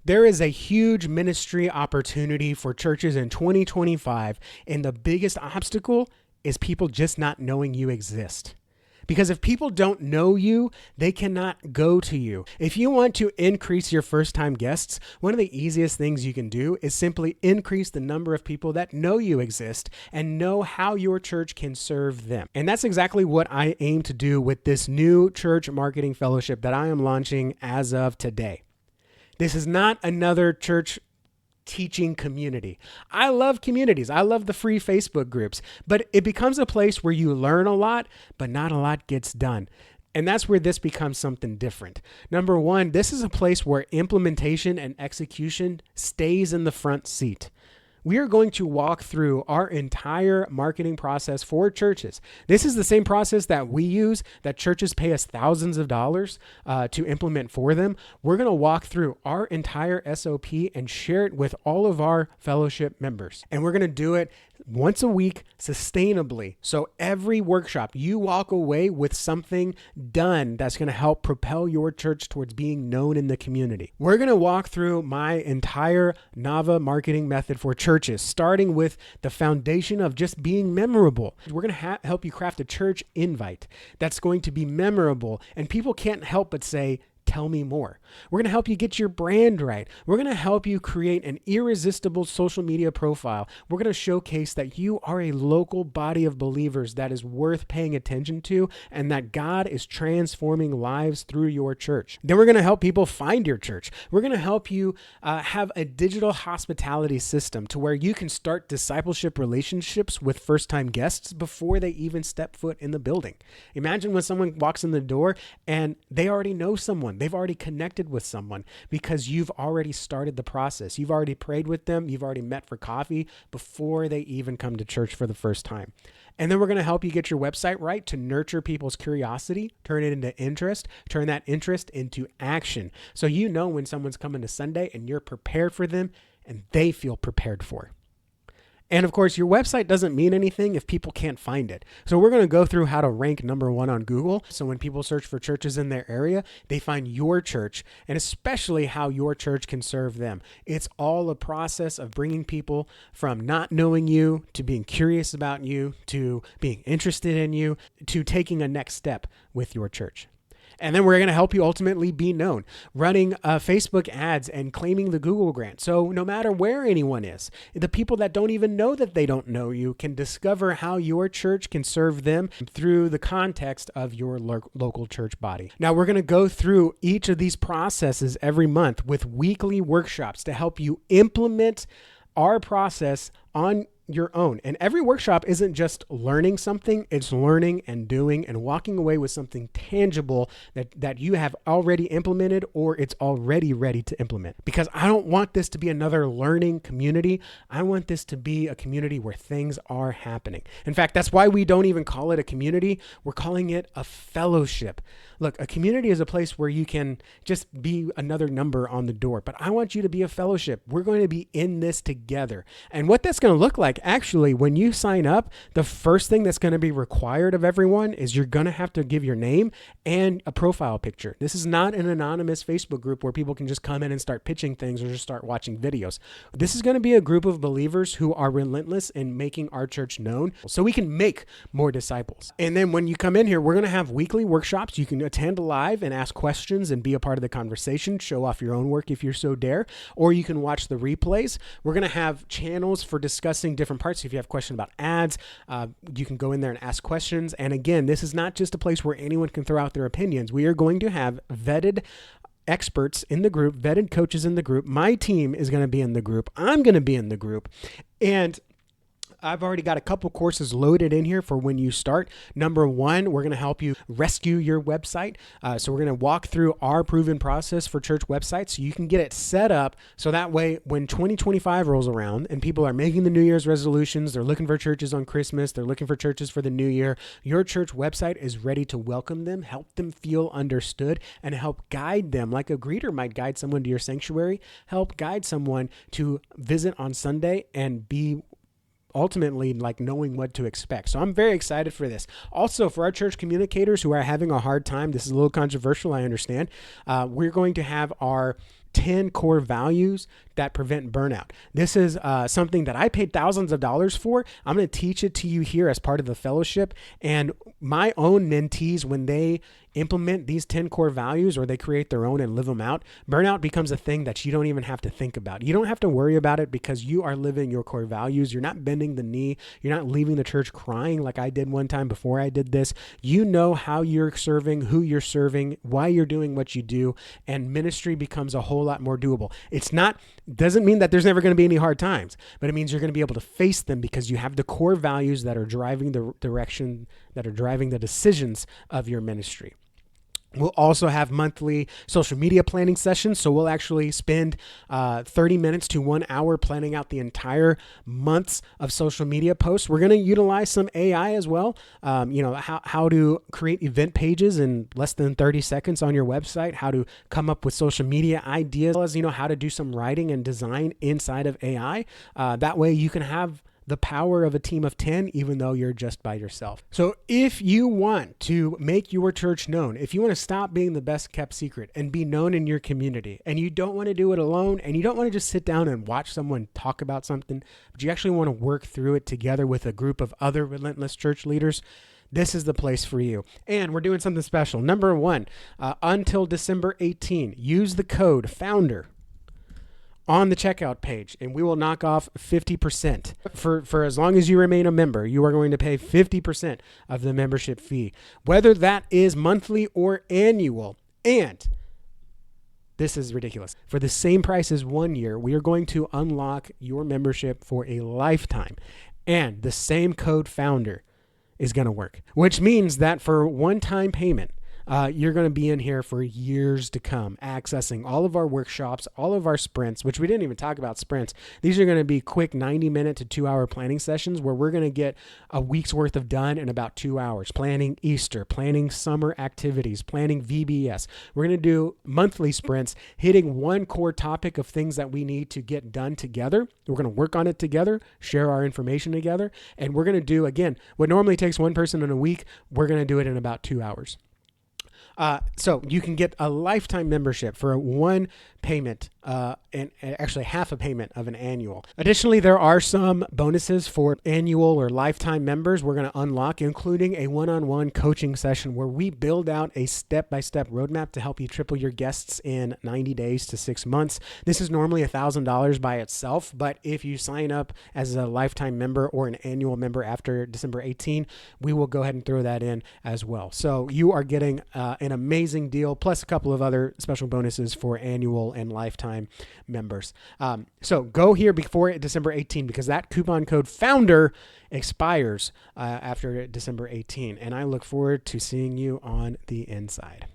There is a huge ministry opportunity for churches in 2025, and the biggest obstacle is people just not knowing you exist. Because if people don't know you, they cannot go to you. If you want to increase your first-time guests, one of the easiest things you can do is simply increase the number of people that know you exist and know how your church can serve them. And that's exactly what I aim to do with this new church marketing fellowship that I am launching as of today. This is not another church teaching community. I love communities. I love the free Facebook groups, but it becomes a place where you learn a lot, but not a lot gets done. And that's where this becomes something different. Number one, this is a place where implementation and execution stays in the front seat. We are going to walk through our entire marketing process for churches. This is the same process that we use, that churches pay us thousands of dollars to implement for them. We're going to walk through our entire SOP and share it with all of our fellowship members. And we're going to do it once a week sustainably. So every workshop, you walk away with something done that's going to help propel your church towards being known in the community. We're going to walk through my entire Nava marketing method for churches, starting with the foundation of just being memorable. We're going to help you craft a church invite that's going to be memorable, and people can't help but say, "Tell me more." We're going to help you get your brand right. We're going to help you create an irresistible social media profile. We're going to showcase that you are a local body of believers that is worth paying attention to, and that God is transforming lives through your church. Then we're going to help people find your church. We're going to help you have a digital hospitality system to where you can start discipleship relationships with first-time guests before they even step foot in the building. Imagine when someone walks in the door and they already know someone. They've already connected with someone because you've already started the process. You've already prayed with them. You've already met for coffee before they even come to church for the first time. And then we're going to help you get your website right to nurture people's curiosity, turn it into interest, turn that interest into action. So you know when someone's coming to Sunday and you're prepared for them and they feel prepared for. And of course, your website doesn't mean anything if people can't find it. So we're going to go through how to rank number one on Google. So when people search for churches in their area, they find your church, and especially how your church can serve them. It's all a process of bringing people from not knowing you to being curious about you, to being interested in you, to taking a next step with your church. And then we're going to help you ultimately be known, running Facebook ads and claiming the Google grant. So no matter where anyone is, the people that don't even know that they don't know you can discover how your church can serve them through the context of your local church body. Now we're going to go through each of these processes every month with weekly workshops to help you implement our process on your own. And every workshop isn't just learning something, it's learning and doing and walking away with something tangible that you have already implemented or it's already ready to implement. Because I don't want this to be another learning community. I want this to be a community where things are happening. In fact, that's why we don't even call it a community. We're calling it a fellowship. Look, a community is a place where you can just be another number on the door, but I want you to be a fellowship. We're going to be in this together. And what that's going to look like, actually, when you sign up, the first thing that's going to be required of everyone is you're going to have to give your name and a profile picture. This is not an anonymous Facebook group where people can just come in and start pitching things or just start watching videos. This is going to be a group of believers who are relentless in making our church known so we can make more disciples. And then when you come in here, we're going to have weekly workshops. You can attend live and ask questions and be a part of the conversation, show off your own work if you're so dare, or you can watch the replays. We're going to have channels for discussing different parts. If you have a question about ads, you can go in there and ask questions. And again, this is not just a place where anyone can throw out their opinions. We are going to have vetted experts in the group, vetted coaches in the group. My team is going to be in the group. I'm going to be in the group. And I've already got a couple courses loaded in here for when you start. Number one, we're going to help you rescue your website. So we're going to walk through our proven process for church websites so you can get it set up so that way when 2025 rolls around and people are making the New Year's resolutions, they're looking for churches on Christmas, they're looking for churches for the new year, your church website is ready to welcome them, help them feel understood, and help guide them like a greeter might guide someone to your sanctuary, help guide someone to visit on Sunday and be ultimately like knowing what to expect. So I'm very excited for this. Also, for our church communicators who are having a hard time, this is a little controversial, I understand. We're going to have our 10 core values that prevent burnout. This is something that I paid thousands of dollars for. I'm going to teach it to you here as part of the fellowship. And my own mentees, when they implement these 10 core values or they create their own and live them out, burnout becomes a thing that you don't even have to think about. You don't have to worry about it because you are living your core values. You're not bending the knee. You're not leaving the church crying like I did one time before I did this. You know how you're serving, who you're serving, why you're doing what you do, and ministry becomes a whole lot more doable. Doesn't mean that there's never going to be any hard times, but it means you're going to be able to face them because you have the core values that are driving the direction, that are driving the decisions of your ministry. We'll also have monthly social media planning sessions. So we'll actually spend 30 minutes to 1 hour planning out the entire months of social media posts. We're going to utilize some AI as well. How to create event pages in less than 30 seconds on your website, how to come up with social media ideas, as how to do some writing and design inside of AI. That way you can have the power of a team of 10, even though you're just by yourself. So if you want to make your church known, if you want to stop being the best kept secret and be known in your community, and you don't want to do it alone, and you don't want to just sit down and watch someone talk about something, but you actually want to work through it together with a group of other relentless church leaders, this is the place for you. And we're doing something special. Number one, until December 18, use the code FOUNDER on the checkout page, and we will knock off 50%. For as long as you remain a member, you are going to pay 50% of the membership fee, whether that is monthly or annual. And this is ridiculous. For the same price as 1 year, we are going to unlock your membership for a lifetime. And the same code FOUNDER is going to work, which means that for one-time payment, you're going to be in here for years to come, accessing all of our workshops, all of our sprints, which we didn't even talk about sprints. These are going to be quick 90-minute to 2-hour planning sessions where we're going to get a week's worth of done in about 2 hours. Planning Easter, planning summer activities, planning VBS. We're going to do monthly sprints, hitting one core topic of things that we need to get done together. We're going to work on it together, share our information together, and we're going to do, again, what normally takes one person in a week, we're going to do it in about 2 hours. So you can get a lifetime membership for one payment, and actually half a payment of an annual. Additionally, there are some bonuses for annual or lifetime members we're going to unlock, including a one-on-one coaching session where we build out a step-by-step roadmap to help you triple your guests in 90 days to 6 months. This is normally $1,000 by itself, but if you sign up as a lifetime member or an annual member after December 18, we will go ahead and throw that in as well. So you are getting an amazing deal, plus a couple of other special bonuses for annual and lifetime members. So go here before December 18 because that coupon code FOUNDER expires after December 18. And I look forward to seeing you on the inside.